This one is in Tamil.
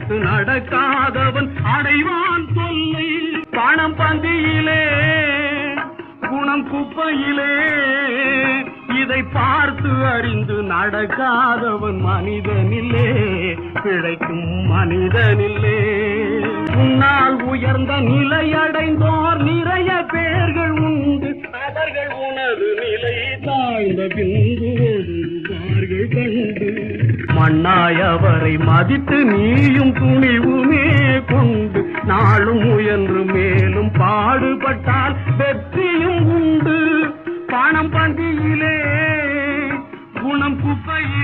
பார்த்து நடக்காதவன் அடைவான் தொல்லை. பணம் பந்தியிலே குணம் குப்பையிலே இதை பார்த்து அறிந்து நடக்காதவன் மனிதனில்லே, பிழைக்கும் மனிதனில்லே. உன்னால் உயர்ந்த நிலையடைந்தோர் நிறைய பேர்கள் உண்டு, அவர்கள் உனது நிலை தாழ்ந்த பின்பு ஒடுங்குவார்கள் கண்டு. மண்ணாய் அவரை மதித்து நீயும் துணிவுமே கொண்டு நாளும் முயன்று மேலும் பாடுபட்டால் வெற்றியும் உண்டு. பணம் பந்தியிலே குணம் குப்பையிலே